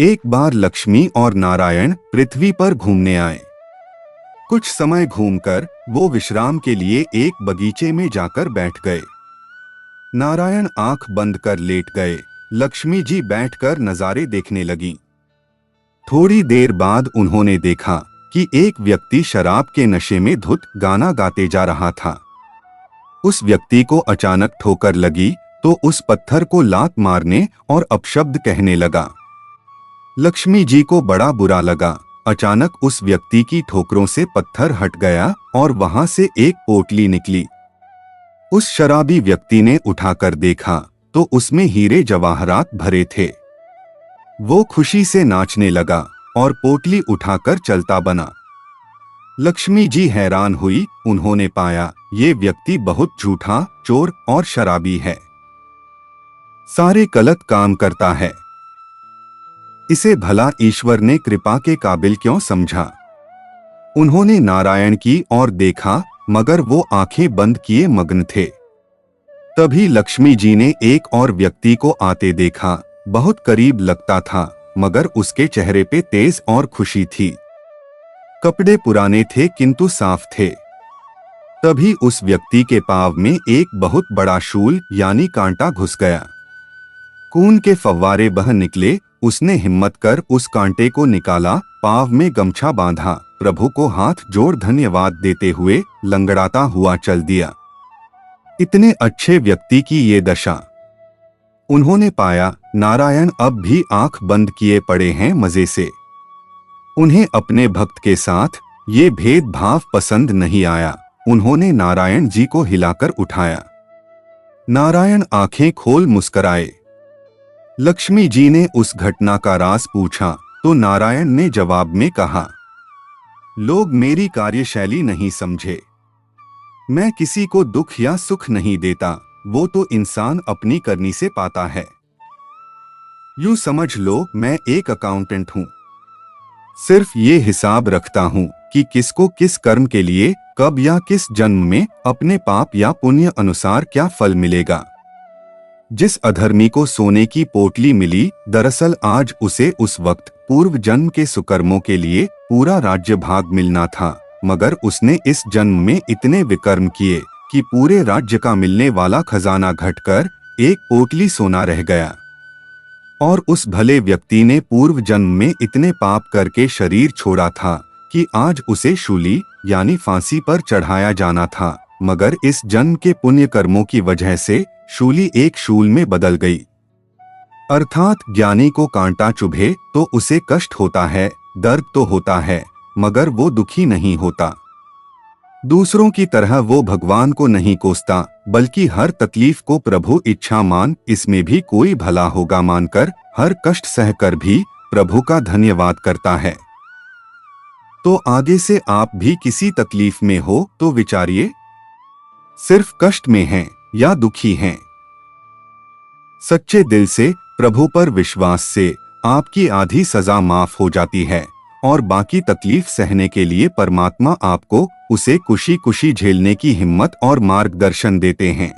एक बार लक्ष्मी और नारायण पृथ्वी पर घूमने आए। कुछ समय घूमकर वो विश्राम के लिए एक बगीचे में जाकर बैठ गए। नारायण आंख बंद कर लेट गए। लक्ष्मी जी बैठकर नजारे देखने लगी। थोड़ी देर बाद उन्होंने देखा कि एक व्यक्ति शराब के नशे में धुत गाना गाते जा रहा था। उस व्यक्ति को अचानक ठोकर लगी तो उस पत्थर को लात मारने और अपशब्द कहने लगा। लक्ष्मी जी को बड़ा बुरा लगा। अचानक उस व्यक्ति की ठोकरों से पत्थर हट गया और वहां से एक पोटली निकली। उस शराबी व्यक्ति ने उठाकर देखा तो उसमें हीरे जवाहरात भरे थे। वो खुशी से नाचने लगा और पोटली उठाकर चलता बना। लक्ष्मी जी हैरान हुई। उन्होंने पाया ये व्यक्ति बहुत झूठा, चोर और शराबी है। सारे गलत काम करता है। इसे भला ईश्वर ने कृपा के काबिल क्यों समझा? उन्होंने नारायण की ओर देखा मगर वो आंखें बंद किए मग्न थे। तभी लक्ष्मी जी ने एक और व्यक्ति को आते देखा। बहुत करीब लगता था मगर उसके चेहरे पे तेज और खुशी थी। कपड़े पुराने थे किंतु साफ थे। तभी उस व्यक्ति के पांव में एक बहुत बड़ा शूल यानी कांटा घुस गया। खून के फव्वारे बह निकले। उसने हिम्मत कर उस कांटे को निकाला, पांव में गमछा बांधा, प्रभु को हाथ जोड़ धन्यवाद देते हुए लंगड़ाता हुआ चल दिया। इतने अच्छे व्यक्ति की ये दशा। उन्होंने पाया नारायण अब भी आंख बंद किए पड़े हैं मजे से। उन्हें अपने भक्त के साथ ये भेदभाव पसंद नहीं आया। उन्होंने नारायण जी को हिलाकर उठाया। नारायण आंखें खोल मुस्कराए। लक्ष्मी जी ने उस घटना का राज पूछा तो नारायण ने जवाब में कहा, लोग मेरी कार्यशैली नहीं समझे। मैं किसी को दुख या सुख नहीं देता, वो तो इंसान अपनी करनी से पाता है। यूं समझ लो मैं एक अकाउंटेंट हूं। सिर्फ ये हिसाब रखता हूं कि किसको किस कर्म के लिए कब या किस जन्म में अपने पाप या पुण्य अनुसार क्या फल मिलेगा। जिस अधर्मी को सोने की पोटली मिली, दरअसल आज उसे उस वक्त पूर्व जन्म के सुकर्मों के लिए पूरा राज्य भाग मिलना था, मगर उसने इस जन्म में इतने विकर्म किए कि पूरे राज्य का मिलने वाला खजाना घटकर एक पोटली सोना रह गया। और उस भले व्यक्ति ने पूर्व जन्म में इतने पाप करके शरीर छोड़ा था कि आज उसे शूली यानी फांसी पर चढ़ाया जाना था, मगर इस जन्म के पुण्य कर्मों की वजह से शूली एक शूल में बदल गई। अर्थात ज्ञानी को कांटा चुभे तो उसे कष्ट होता है, दर्द तो होता है, मगर वो दुखी नहीं होता। दूसरों की तरह वो भगवान को नहीं कोसता, बल्कि हर तकलीफ को प्रभु इच्छा मान, इसमें भी कोई भला होगा मानकर हर कष्ट सहकर भी प्रभु का धन्यवाद करता है। तो आगे से आप भी किसी तकलीफ में हो तो विचारिए, सिर्फ कष्ट में हैं या दुखी हैं। सच्चे दिल से प्रभु पर विश्वास से आपकी आधी सजा माफ हो जाती है और बाकी तकलीफ सहने के लिए परमात्मा आपको उसे खुशी खुशी झेलने की हिम्मत और मार्गदर्शन देते हैं।